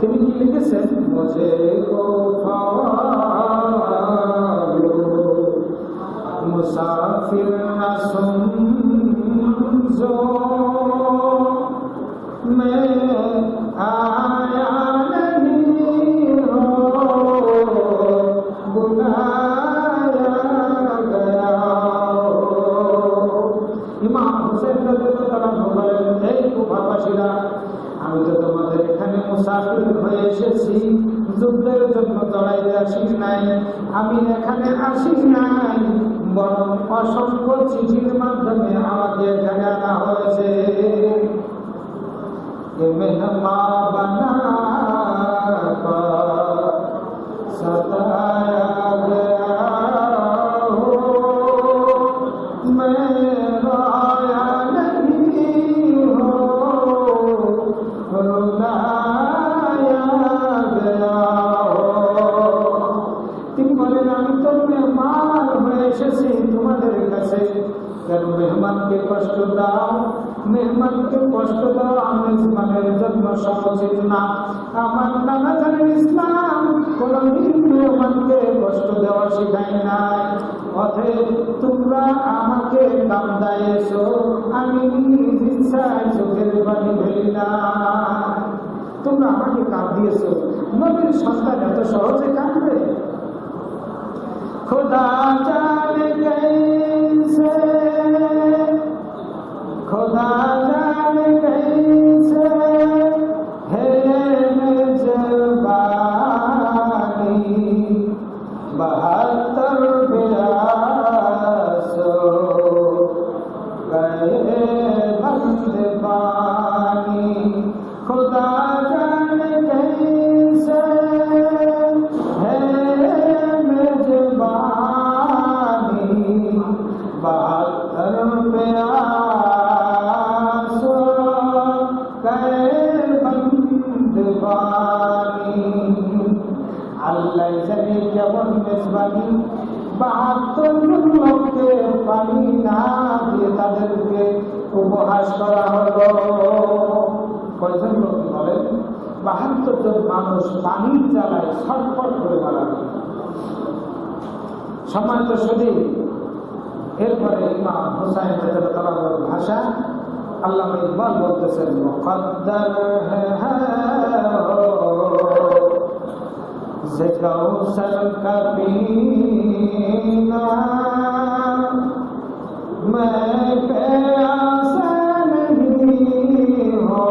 তিনি কি লিখেছেন, মুঝে মুসাফির না সমঝো मैं आया नहीं हो बुलाया गया ইমাম হোসেন রাদিয়াল্লাহু বলেন, এই কুফাবাসীরা, আমি তো তোমাদের এখানে মুসাফির হয়ে এসেছি, যুদ্ধের জন্য দাঁড়াইতে আসি নাই। আমি এখানে আসি নাই, বরং অসংখ্য চিঠির মাধ্যমে আমাকে এখানে আনা হয়েছে। मेहमान बना सताया गया हो, मैं रोया नहीं हो रुलाया गया हो। তিনি বলেন, আমি তো মেহমান হয়ে এসেছি তোমাদের কাছে, কেন মেহমানকে কষ্ট দাও, মেহমানকে কষ্ট দাও মেজবানের জন্য সমুচিত না। আমার নানা জানেন ইসলাম কোনদিন মেহমানকে কষ্ট দেওয়া শেখায় নাই। অতএব তোমরা আমাকে কান্দাইছো, আমি নিজ ইচ্ছায় চোখের পানি ফেলি না। তোমরা আমাকে কাঁদিয়েছো, নবীর সন্তান এত সহজে কাঁদবে? খোদা জানে कैसे, खुदा जाने कैसे है मेजबानी, 72 बरसों गए बंदबानी, खुदा जाने कैसे है मेजबानी, 72 আল্লাহ জানে কেমন মেজবানি। 72 লোককে পানি না দিয়ে তাদেরকে উপহাস করা হলো। কয়জন লোক বলেন? 72 জন মানুষ পানির জ্বালায় ছটফট করে মারা গেল। সম্মানিত শুধু এরপরে ইমাম হুসাইন রাদিয়াল্লাহু ভাষা আল্লামা ইকবাল বলতেছেন, মুকদ্দর হ্যায় যে কাউসার কা পীনা मैं प्यासा नहीं हो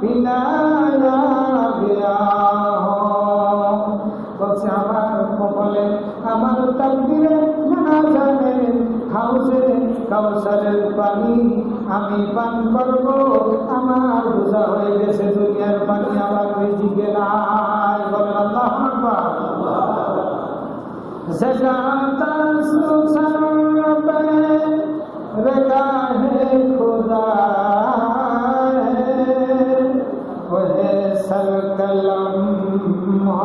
पिलाया गया हो। বলছে আমার কপালে আমার তাকদীরে না জানে হাউজে কাউসারের পানি আমি পান করব, আমার বোঝা হয়ে গেছে দুনিয়ার পানি আমার রিজিকে নাই। বলেন আল্লাহু আকবার। ज़गाता सुसर पे रगाहे खुदा है, वहे सर कलम हो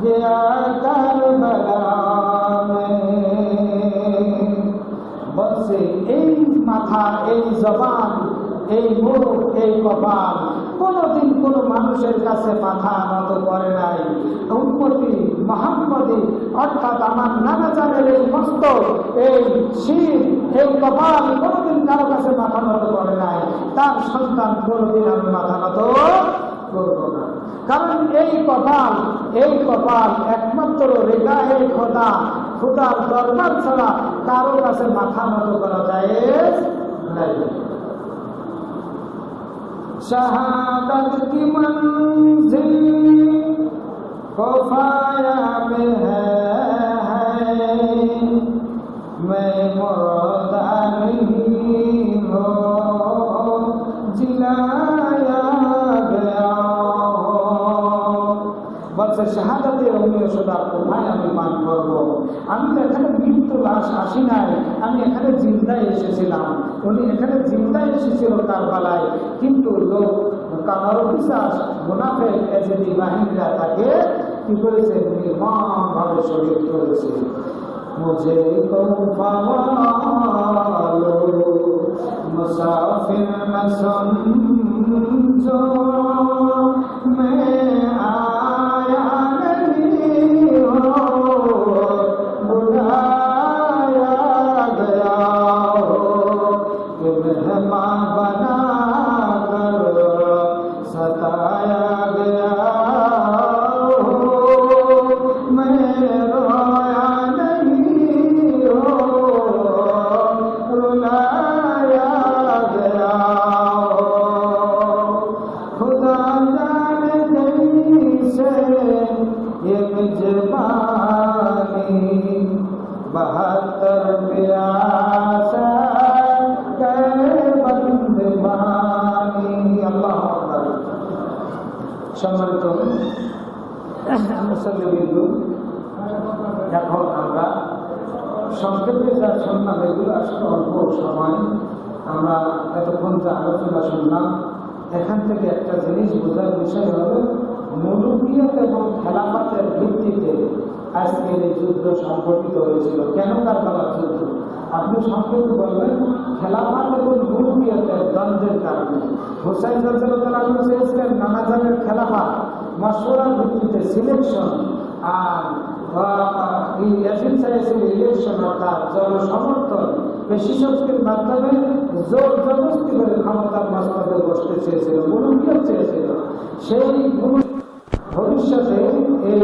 गया करबला में। বলছে এই মাথা, এই জবান, এই মুখ, এই কপাল কোনদিন কোন মানুষের কাছে মাথা নত করে নাই। উম্মতি মুহাম্মদী অর্থাৎ আমার নানা জানের এই মস্তক, এই শির, এই কপাল কোনদিন কারো কাছে মাথা নত করে নাই। তার সন্তান কোনদিন আমি মাথা নত করব না। কারণ এই কপাল একমাত্র রেগাহে খোদা, খোদার দরবার ছাড়া কারো কাছে মাথা নত করা যায় নাই। शहादत की मंजिल कोफाया में है, मैं मुर्दा नहीं हो जिलाया गया हो। বলছে শাহাদাতে উম্মে সুদা কোথায় আমি পান করবো? আমি তো এখানে মৃত্যু লাশ আসি নাই, আমি এখানে জিন্দায় এসেছিলাম। উনি এখানে জিন্দায় এসেছিল কারবালায়, কিন্তু লোক কামার বিশ্বাস মুনাফিক এজেদি বাহিনীরা তাকে কি করেছে? নির্মমভাবে শহীদ করেছে। मुझे को पालो मुसाफिर न समझो मैं आया नहीं हो बुलाया गया हो कि मेहमान बना कर सताया गया हो मैं रोया नहीं हो रुलाया गया हो खुदा जाने कैसे ये मिजबानी 72 प्यासा बंदबानी अल्लाह আকবার সম্মানিত মুসল্লিবৃন্দ এখন আমরা সংক্ষেপে যা শুনলাম এগুলো আসলে অল্প সময় আমরা এতক্ষণ যা আলোচনা শুনলাম এখান থেকে একটা জিনিস বোঝার বিষয় হলো মুলুকিয়ত এবং খেলাফতের ভিত্তিতে আজকের এই যুদ্ধ সংঘটিত হয়েছিল। কেন কারবালার যুদ্ধ? আপনি সংক্ষেপে বলবেন খেলাফত এবং মুলুকিয়তের দ্বন্দ্বের কারণে। হুসাইন রাদিয়াল্লাহু আনহু চেয়েছিলেন নানাজানের খেলাফত মশওয়ারার ভিত্তিতে সিলেকশন, আর ইয়াজিদ চাইছিল ইলেকশন অর্থাৎ জনসমর্থন বেশি শক্তির মাধ্যমে জোর জবরদস্তি করে ক্ষমতার মসনদে বসতে চেয়েছিল, মুলুকিয়ত চেয়েছিল। সেই ভবিষ্যতে এই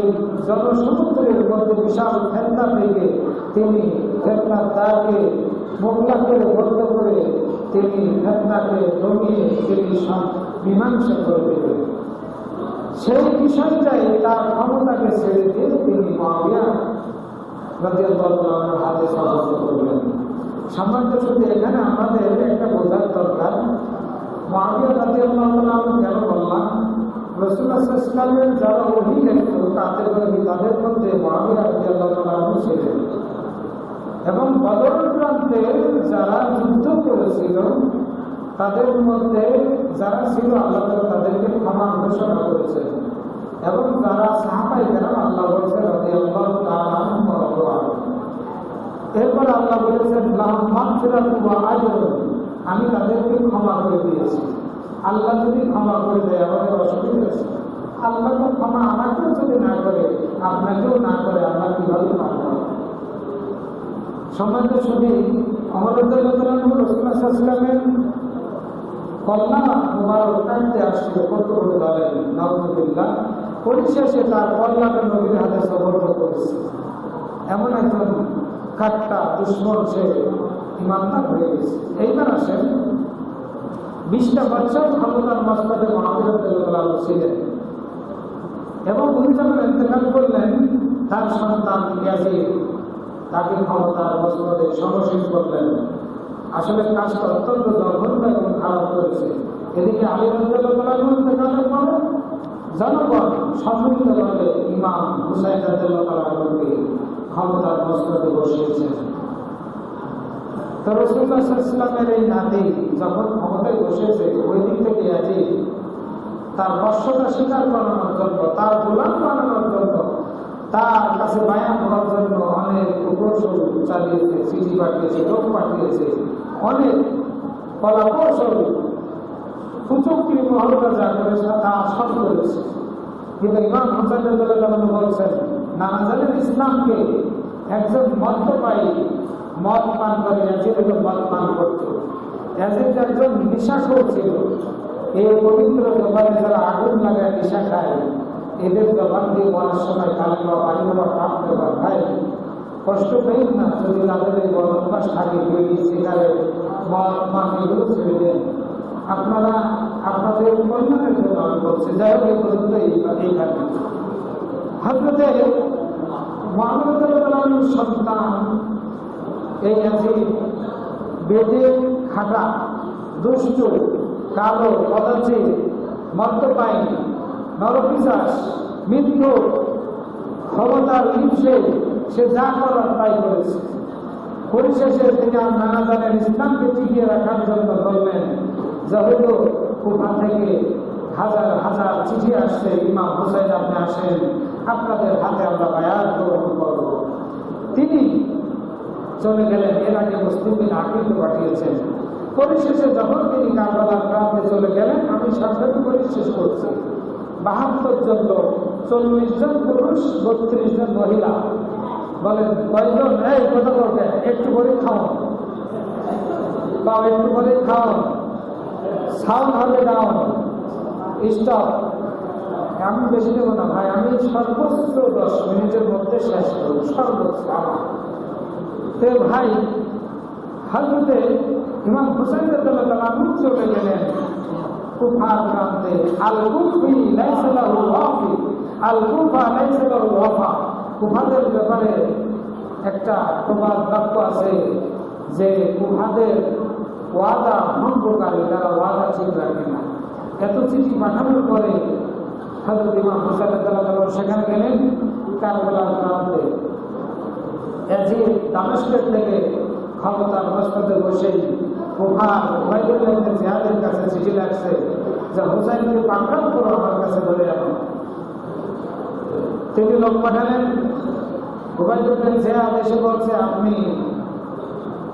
জনসমুদ্রের মধ্যে বিশাল ফেতনা থেকে তিনি ফেতনার দ্বারকে মোগলা করে বন্ধ করে তিনি ফেতনাকে দমিয়ে তিনি মীমাংসা করে দেবেন। সেই বিষয়টাই তার ক্ষমতাকে ছেড়ে দিয়ে তিনি মুআবিয়া রাদিয়াল্লাহু আনহুর হাতে সমর্পণ করলেন। সম্মানিত শুধু এখানে আমাদের একটা বোঝার দরকার, মুআবিয়া রাদিয়াল্লাহু আনহু কেন বললাম, রাসূলুল্লাহ সাল্লাল্লাহু আলাইহি ওয়াসাল্লামের যারা ওহী লিখত তাদের মধ্যে মুআবিয়া রাদিয়াল্লাহু আনহু ছিলেন। এবং বদর প্রান্তে যারা যুদ্ধ করেছিল তাদের মধ্যে যারা ছিল আল্লাহ তাদেরকে ক্ষমা ঘোষণা করেছেন। এবং যারা সাহাবায়ে কেরাম আল্লাহ বলেছেন রাদিয়াল্লাহু তাআলা আনহুম ওয়া রাদু আনহু। এরপর আল্লাহ বলেছেন লাহুম মাগফিরাতুন ওয়া আজরুন, আমি তাদেরকে ক্ষমা করে দিয়েছি। আল্লাহ যদি ক্ষমা করে দেয় আমাদের অসুবিধা আছে? আল্লাহ তো ক্ষমা আমাকেও যদি না করে আপনাকেও না করে আল্লাহ কিভাবে ক্ষমা করে? সম্মানিত শুধু আমাদের রাসূলুল্লাহ সাল্লাল্লাহু আলাইহি ওয়াসাল্লামের কল্লা মুবারক কাটতে আসছিল কত বড় দাঁড়ালেন নাউযুবিল্লাহ, পরিশেষে তার কল্লাটা নবীর হাতে সুপর্দ করেছে। এমন একজন কাট্টা দুশ্মন সে ইমানদার হয়ে গেছে। এইবার আসেন 20টা বছর ক্ষমতার মসনদে মুআবিয়া রাদিয়াল্লাহু আনহু ছিলেন এবং উনি যখন ইন্তেকাল করলেন তার সন্তান ইয়াজিদ তাকে ক্ষমতার মসনদে সমর্থন করলেন। আসলে কাজটা অত্যন্ত জঘন্য এবং খারাপ করেছে। এদিকে আলী রাদিয়াল্লাহু আনহু ইন্তেকালের পরে জনগণ সম্মিলিতভাবে ইমাম হুসাইন রাদিয়াল্লাহু আনহুকে ক্ষমতার মসনদে বসিয়েছেন। তো রাসূলুল্লাহ সাল্লাল্লাহু আলাইহি ওয়াসাল্লামের এই নাতি যখন ক্ষমতায় বসেছে ওই দিক থেকে ইয়াজিদ তার বর্ষতা স্বীকার করানোর জন্য, তার গোলাম বানানোর জন্য, তার কাছে বায়াত হওয়ার জন্য অনেক কৌশল চালিয়েছে, চিঠি পাঠিয়েছে, লোক পাঠিয়েছে, অনেক কলা কৌশল কুচক্রি মহলরা যা করেছে তা সব করেছে। কিন্তু ইমাম হুসাইন রাদিয়াল্লাহু আনহু বলছেন নানাজানের ইসলামকে একজন মদ্যপায়ী মদ পান করে ইয়াজিদ মদ পান করত। ইয়াজিদ একজন নেশাখোর ছিল। এই পবিত্র জবানে যারা আগুন লাগায় নেশা খায় এদের জবান দিয়ে বলার সময় কালেমা পালিমা কাঁপতে পারে। ভাই কষ্ট পেন না, যদি তাদের এই বড় অভ্যাস থাকে বিড়ি সিগারেট মদ পান এগুলো ছেড়ে দেন। আপনারা আপনাদের কল্যাণের জন্য আমি বলছি। যাই হোক এই পর্যন্ত এইখানে হযরতে মুআবিয়া রাদিয়াল্লাহু আনহুর সন্তান এই ইয়াজিদ বেদে খাটা, দুষ্ট, কালো, পদার্থী, মদ্যপায়ী, নরপিশাচ, মিথ্য, ক্ষমতার লিপ্সে সে যা করার তাই করেছে। পরিশেষে তিনি নানাজানের ইসলামকে টিকিয়ে রাখার জন্য বললেন যে হইল কুফা থেকে হাজার হাজার চিঠি আসছে, ইমাম হুসাইন আপনি আসেন, আপনাদের হাতে আমরা বায়াত গ্রহণ করব। তিনি চলে গেলেন। এর আগে মুসলিমরা আকিলকে পাঠিয়েছেন। পরিশেষে যখন তিনি কারবালার প্রান্তে চলে গেলেন, আমি সংক্ষেপ করে শেষ করছি, 72 জন লোক, 40 জন পুরুষ, 32 জন মহিলা। বলেন কয়জন? এই কথা বলবেন, একটু করে খাওয়ান বা একটু করে খাওয়ান, সাউন্ড হবে ডাউন, স্টপ। আমি বেশি দেবো না ভাই, আমি সর্বোচ্চ 10 মিনিটের মধ্যে শেষ করব, সর্বোচ্চ আমার। তো ভাই হযরতে ইমাম হুসাইন রাদিয়াল্লাহু চলে গেলেন কুফার প্রান্তে। আল কুফি লাইসা লাহু ওয়াফি, আল কুফা লাইসা লাহু ওয়াফা। কুফাদের ব্যাপারে একটা প্রবাদ বাক্য আছে যে কুফাদের ওয়াদা ভঙ্গকারী, তারা ওয়াদা ঠিক রাখে না। এত চিঠি পাঠানোর পরে হযরত ইমাম হুসাইন রাদিয়াল্লাহু সেখানে গেলেন কারবালার প্রান্তে। ইয়াজিদ দামেস্কের থেকে ক্ষমতার মস্তকে বসেই কুফার উবাইদুল্লাহ ইবনে জিয়াদের কাছে চিঠি লাগছে যে হুসাইনকে পাকড়াও করে আমার কাছে ধরে আনো। তিনি লোক পাঠালেন। উবাইদুল্লাহ জিয়াদ এসে বলছে, আপনি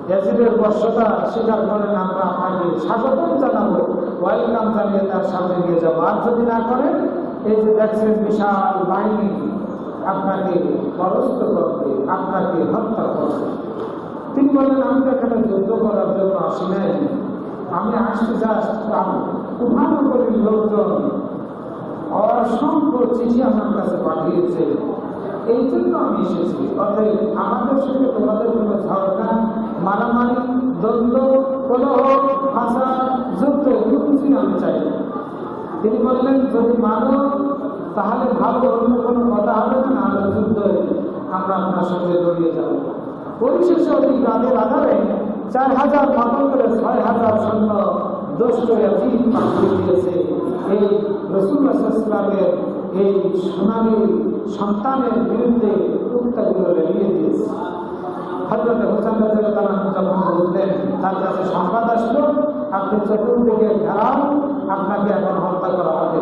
ইয়াজিদের বর্ষতা স্বীকার করেন, আমরা আপনাকে স্বাগতম জানাবো, ওয়েলকাম জানিয়ে তার সামনে নিয়ে যাবো। আর যদি না করেন, এই যে দেখছেন বিশাল বাহিনী আপনাকে পরাস্ত করবে, আপনাকে হত্যা করবে। তিনি বললেন, আমি তো এখানে যুদ্ধ করার জন্য আসি নাই, আমি আসতে যাচ্ছিলাম। উপহানগরীর লোকজন অসংখ্য চিঠি আমার কাছে পাঠিয়েছে, এই জন্য আমি এসেছি। অতএব আমাদের সঙ্গে তোমাদের কোনো ঝগড়া, মারামারি, দ্বন্দ্ব, কলহ, ভাষা, যুদ্ধ এগুলো কিছুই আমি চাই না। তিনি বললেন, যদি মানো তাহলে ভালো, অন্য কোনো কথা হবে না, নাহলে যুদ্ধ আমরা আপনার সঙ্গে জড়িয়ে যাব। পরিশেষে ওই তাদের আধারে 4000 মাতল করে 6000 সৈন্য দুষ্ট ইয়াজিদ পাঠিয়ে দিয়েছে এই রাসূলুল্লাহ সাল্লাল্লাহু আলাইহি ওয়াসাল্লামের এই সোনালী সন্তানের বিরুদ্ধে কুত্তাগুলো লেলিয়ে দিয়েছে। হযরত হুসাইন রাদিয়াল্লাহু আনহু যখন বললেন, তার কাছে সংবাদ আসলো, আপনি চতুর্দিকে ঘেরাও, আপনাকে এখন হত্যা করা হবে।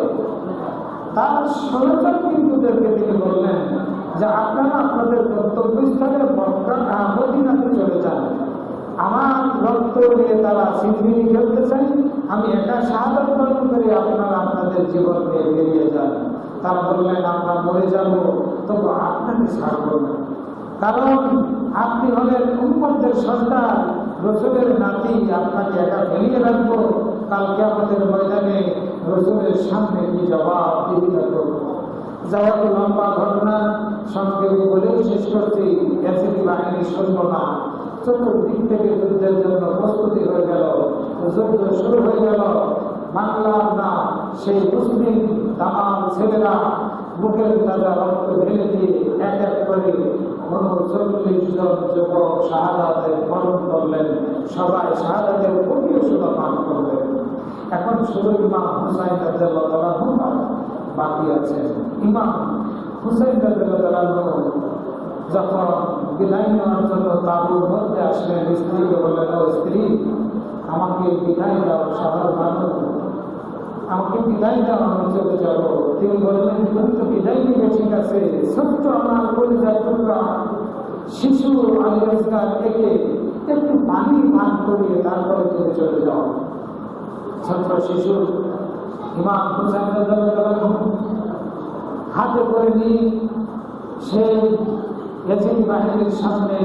তার সহযোগ হিন্দুদেরকে তিনি বললেন যে আপনারা আপনাদের গন্তব্যস্থলে মদিনাতে চলে যান, আমার রক্ত নিয়ে তারা সিন্দিনি খেলতে চাই, আমি একা শাহাদাত বরণ করে আপনারা আপনাদের জীবন নিয়ে বেরিয়ে যান। তারা বললেন, আমরা মরে যাব, তবু আপনাকে ছাড়ব না, কারণ আপনি হলেন উম্মতের সন্তান, রাসূলের নাতি, আপনাকে একা ফেলিয়ে রাখবো, কালকে আমাদের ময়দানে রাসূলের সামনে কি জবাব দিতে করবো। যাই হোক, লম্বা ঘটনা সংক্ষেপে বলেও শেষ করছি। ইয়াজিদি বাহিনী সৈন্য না, চতুর্দিক থেকে যুদ্ধের জন্য প্রস্তুতি হয়ে গেল, যুদ্ধ শুরু হয়ে গেল। মানলাম না সেই মুসলিম দামাল ছেলেরা বুকের তাজা রক্ত ঢেলে দিয়ে এক এক করে 39 জন যুবক শাহাদাতের বরণ করলেন। সবাই শাহাদাতের প্রতিশোধ পান করলেন। এখন শুধু ইমাম হুসাইন রাদিয়াল্লাহু আনহু বাকি আছেন। ইমাম হুসাইন রাদিয়াল্লাহু আনহু যখন বিদায় নেওয়ার জন্য তাঁবুর মধ্যে আসলেন, স্ত্রীকে বললেন, ও স্ত্রী, আমাকে বিদায় দাও, সাধারণ মানুষ, আমাকে বিদায় দাও, আমি চলে যাব। তিনি বললেন, তুমি তো বিদায় নিবে, ঠিক আছে, ছোট্ট আমার পরিচয় তোমরা শিশু আলিয়াজগার থেকে একটু পানি পান করিয়ে তারপরে তুমি চলে যাও। ছোট্ট শিশু ইমাম হুসাইন রাদিয়াল্লাহু আনহু হাতে করে নিয়ে সেই ইয়াজিদ বাহিনীর সামনে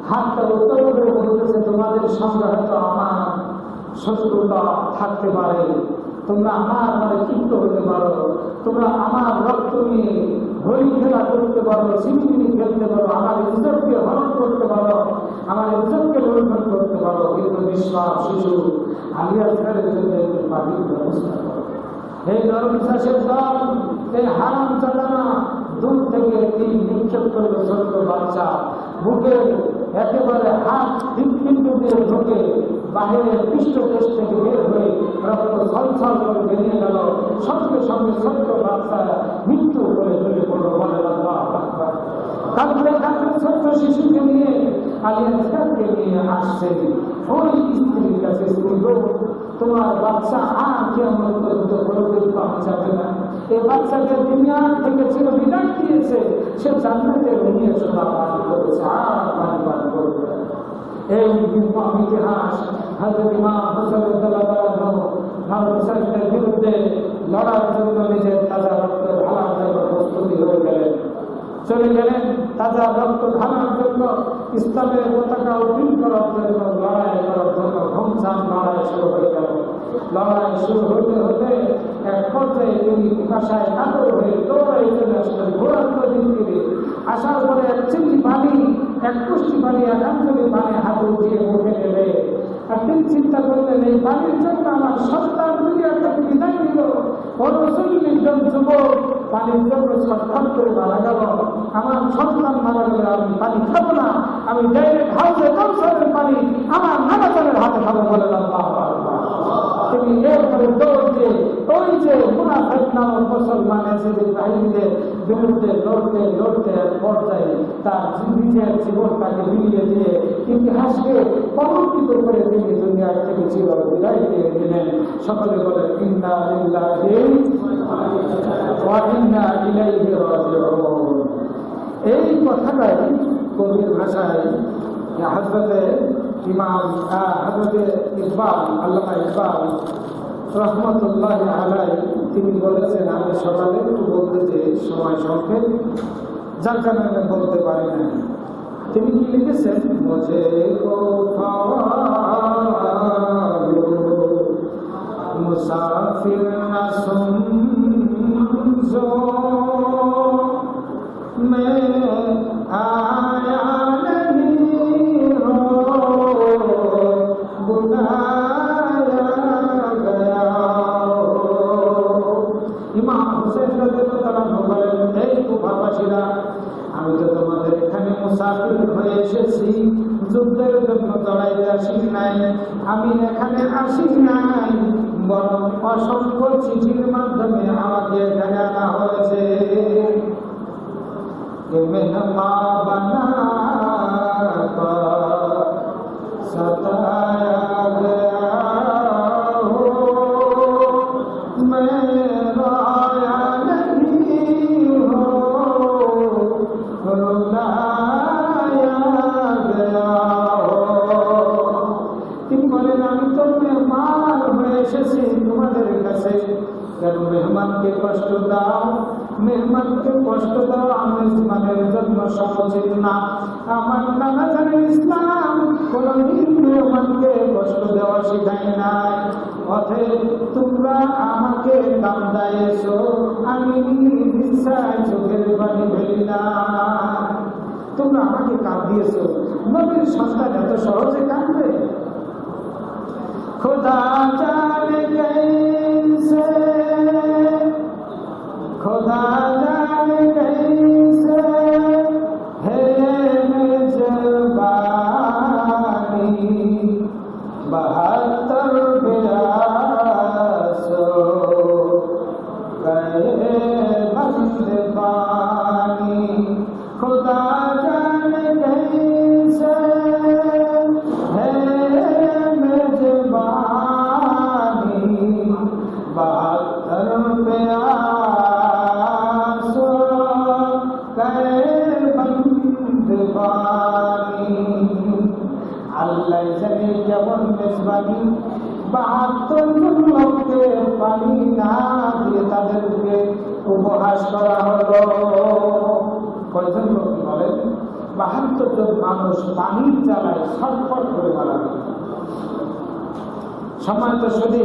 হাতটা উত্তোলন করে বলতেছে, তোমাদের সঙ্গে হয়তো আমার শত্রুতা থাকতে পারে, তোমরা আমার মানে ক্ষিপ্ত হতে পারো, তোমরা আমার রক্ত নিয়ে হোলি খেলা করতে পারো, সিমিমিনি খেলতে পারো, আমার ইজ্জতকে হরণ করতে পারো, আমার ইজ্জতকে লঙ্ঘন করতে পারো, কিন্তু বিশ্বাস শিশু আলিয়াজগারের জন্য একটু পানির ব্যবস্থা করো। এই ধর্মবিশ্বাসের দল, এই হারাম চালানা দূর থেকে তিন নিক্ষেপ করবে ছোট্ট বাচ্চা, বুকের একেবারে হাত হৃৎপিণ্ড দিয়ে ঢুকে বাহিরের পৃষ্ঠদেশ থেকে বের হয়ে রক্ত ছলছল করে বেরিয়ে গেল। সঙ্গে সঙ্গে ছোট্ট বাচ্চা মৃত্যু করে চলে পড়লো। বলে আল্লাহু আকবার। কাঁদতে কাঁদতে ছোট্ট শিশুকে নিয়ে আলিয়াজগারকে নিয়ে আসছে ওই স্ত্রীর কাছে। স্ত্রী, তোমার বাচ্চা আর কিয়ামত পর্যন্ত কোনোদিন পাওয়া যাবে না। এই বাচ্চাকে দুনিয়া থেকে ছিল বিদায় দিয়েছে, সে জান্নাতের নিয়ে সোনা পান করেছে, আর পান করবে। এই ইতিহাস হযরত ইমাম হোসেন ভারতের বিরুদ্ধে লড়ার জন্য নিজের তাজা রক্ত ঢালার জন্য প্রস্তুতি হয়ে গেলেন, চলে গেলেন তাজা রক্ত ঢালার জন্য, ইসলামের পতাকা উত্তীর্ণ করার জন্য, লড়াই করার জন্য ঘমসান লড়াই শুরু হয়ে গেল। লড়াই শুরু হতে হতে এক পর্যায়ে তিনি পিপাসায় কাতর হয়ে দৌড়াই চলে আসলেন ঘোরাত্ম দিন থেকে। আসার পরে এক চিল্লি পানি, এক পুষ্টি পানি, এক আঞ্চলিক পানি হাতে দিয়ে মুখে নেবে। আর তিনি চিন্তা করলেন এই পানির জন্য আমার সন্তান দুনিয়া থেকে বিদায় দিল, 40 জন যুবক পানির জন্য ছটফট করে মারা গেল, আমার সন্তান মারা গেলে আমি পানি খাবো না, আমি ডাইরেক্ট হাউসে কাউসারের পানি আমার নানাজনের হাতে খাবো বলে তিনি এরপরে দৌড় দিয়ে ওই যে মুনাফিক নামক মুসলমানের বাহিনীদের বিরুদ্ধে লড়তে লড়তে এক পর্যায়ে তার নিজের জীবনটাকে বিলিয়ে দিয়ে ইতিহাসকে কলঙ্কিত করে তিনি দুনিয়ার থেকে চির বিদায় দিয়ে দিলেন। সকলে বলেন ইন্না লিল্লাহি ওয়া ইন্না ইলাইহি রাজিউন। এই কথাটাই কবির ভাষায় হযরতে ইমাম হযরতে ইকবাল, আল্লামা ইকবাল রহমতুল্লাহ আলাইহি তিনি বলেছেন, আমি সকালে একটু বলতে যে সময় সংক্ষেপ, যার কারণে আমি বলতে পারি না। তিনি কি লিখেছেন, মুঝে কো মুসাফির না সমঝো मैं आया नहीं हो बुलाया गया हो। ইমাম হোসেন রাদিয়াল্লাহু বলেন, এই কুফাবাসীরা, আমি তো তোমাদের এখানে মুসাফির হয়ে এসেছি, যুদ্ধের জন্য দাঁড়াইতে আসি নাই, আমি এখানে আসি নাই, বরং অসংখ্য চিঠির মাধ্যমে আমাকে এখানে আনা হয়েছে। मेहमान बना सताया गया हो, मैं रोया नहीं हो रुलाया गया हो। তিনি বলেন, আমি তো মেহমান হয়ে এসেছি তোমাদের কাছে, কেন মেহমানকে কষ্ট দাও, মেহমানকে কষ্ট দাও মেহমানের জন্য সমচিত না। আমার নানা জানেন ইসলাম কোনদিন মেহমানকে কষ্ট দেওয়া শিখায় নাই। অতএব তোমরা আমাকে কান্দাইছো, আমি নিঃশ্বাস চোখের পানি ফেলি না। তোমরা আমাকে কাঁদিয়েছো, নবীর সন্তান এত সহজে কাঁদবে? খোদা জানে कैसे, खुदा जाने कैसे है मेजबानी, 72 प्यासो गए बंदबानी। खुदा जाने कैसे है मेजबानी, 72 प्यासो আল্লাহ জানে কেমন মেজবানি, 72 লোককে পানি না দিয়ে তাদেরকে উপহাস করা হলো। কয়জন লোক বলেন? 72 জন মানুষ পানির জ্বালায় ছটফট করে মারা গেল। সম্মানিত শুধু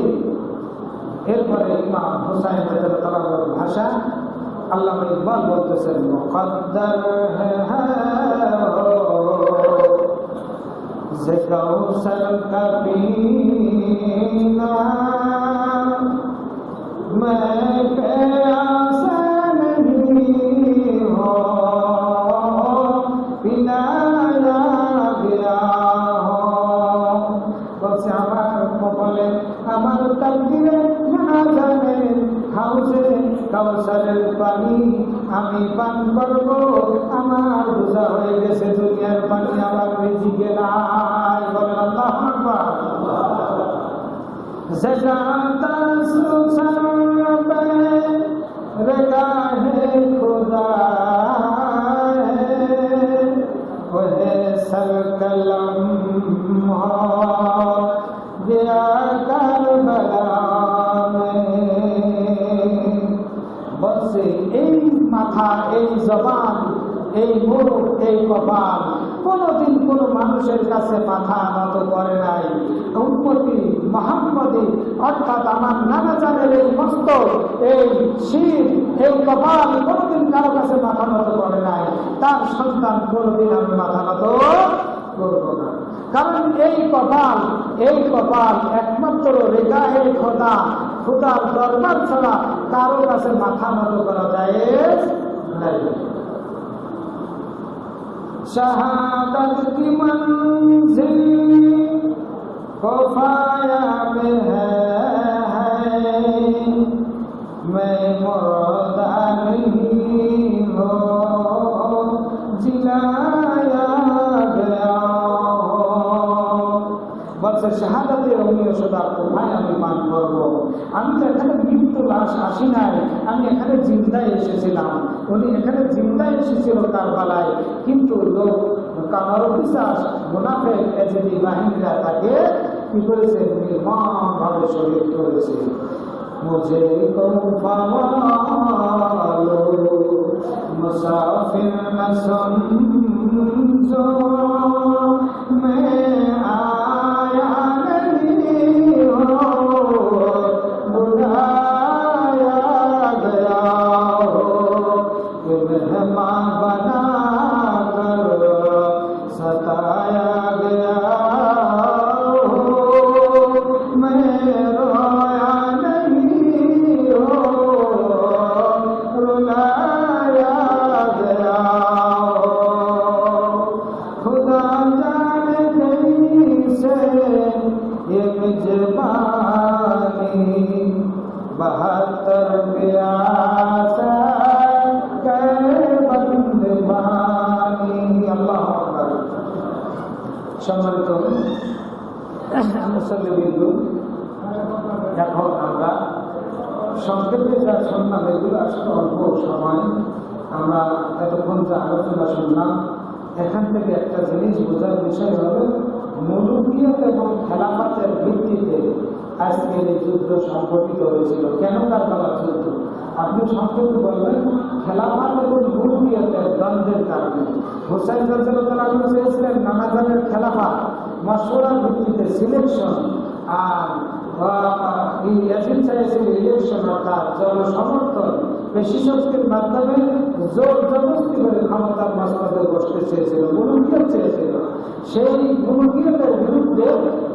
এরপরে ইমাম হুসাইন রাদিয়াল্লাহু ভাষা আল্লামা ইকবাল বলতেছেন, মুকদ্দর যে কাউসার কা পীনা मैं प्यासा नहीं हो पिलाया गया हो। বলছে আমার কপালে আমার তাকদীরে না জানে হাউজে কাউসারের পানি আমি পান করব, আমার বোঝা হয়ে গেছে দুনিয়ার পানি আমার রিজিকে নাই। বলেন আল্লাহু আকবার। ज़काता सुसर पे रगाहे खुदा है, वह सर कलम হচ্ছে এই মাথা, এই জবান, এই মুখ, এই কপাল কোনদিন কোন মানুষের কাছে মাথা নত করে নাই। উম্মতি মুহাম্মদী অর্থাৎ আমার নানা জানের এই মস্তক, এই শির, এই কপাল কোনদিন কারো কাছে মাথা নত করে নাই। তার সন্তান কোনদিন আমি মাথা নত করব না। কারণ এই কপাল একমাত্র রেখাহে খোদার দরবার ছাড়া কারো কাছে মাথা নত করা যায় নাই। शहादत की मंजिल खौफाया में है मैं मुर्दा नहीं हो जिलाया गया বলছে শাহাদাতের অমীয়তা কোথায় আমি মান করবো? আমি তো এখানে মৃত্যু লাশ আসি নাই, আমি এখানে জিন্দায় এসেছিলাম। উনি এখানে জিন্দায় এসেছিল কারবালায়, কিন্তু লোক কামারবিশ্বাস মুনাফেক এজেদি বাহিনীরা তাকে কি করেছে? নির্মম ভাবে শহীদ করেছে। মুঝে মুসাফির না সমঝো मैं आया नहीं हो बुलाया गया हो मेहमान बना कर सताया गया हो मैं रोया नहीं हो रुलाया गया हो खुदा जाने कैसे ये मेजबानी 72 प्यास সম্মানিত মুসল্লিবৃন্দ, এখন আমরা সংক্ষেপে যা শুনলাম এগুলো আসলে অল্প সময়। আমরা এতক্ষণ যা আলোচনা শুনলাম এখান থেকে একটা জিনিস বোঝার বিষয় হলো মুলুকিয়ত এবং খেলাফতের ভিত্তিতে আজকের এই যুদ্ধ সংঘটিত হয়েছিল। কেন কারবালার যুদ্ধ? আপনি সংক্ষেপে বলবেন খেলাফত এবং মুলুকিয়তের দ্বন্দ্বের কারণে। হুসাইন রাদিয়াল্লাহু আনহু চেয়েছিলেন নানাজানের খেলাফত মশওয়ারার ভিত্তিতে সিলেকশন, আর ইয়াজিদ চাইছিলেন ইলেকশন অর্থাৎ জনসমর্থন, পেশি শক্তির মাধ্যমে জোর জবরদস্তি করে ক্ষমতার মসনদে বসতে চেয়েছিল, মুলুকিয়ত চেয়েছিল। সেই মুলুকিয়তের বিরুদ্ধে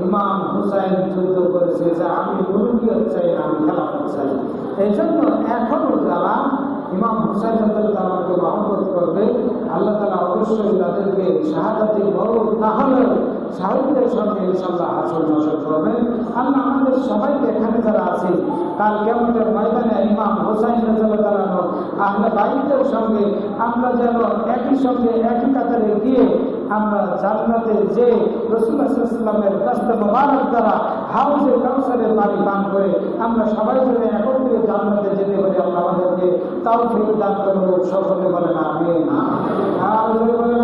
ইমাম হুসাইন যুদ্ধ করেছে যে আমি মুলুকিয়ত চাই না, আমি খেলাফত চাই। এই জন্য এখনো যারা ইমাম হুসাইন রাদিয়াল্লাহু মহব্বত করবে আল্লাহ তাআলা অবশ্যই তাদেরকে শাহাদাতের মওত না হলে শাহাদাতের সঙ্গে ইনশাআল্লাহ হাসর নাসর করবেন। আল্লাহ আমাদের সবাইকে এখানে যারা আছি কাল কিয়ামতের ময়দানে ইমাম হুসাইন রাদিয়াল্লাহু আনহু আহলে বাইতের সঙ্গে আমরা যেন একই সঙ্গে একই কাতারে গিয়ে আমরা জান্নাতে যে রাসূলুল্লাহ সাল্লাল্লাহু আলাইহি ওয়াসাল্লামের দস্তে মোবারক দ্বারা হাউজে কাউসারের পানি পান করে আমরা সবাই মিলে একত্রে জান্নাতে যেতে পারি। আল্লাহ আমাদেরকে তাওফীক দান করুন। সকলে বলেন আমিন। আর বলেন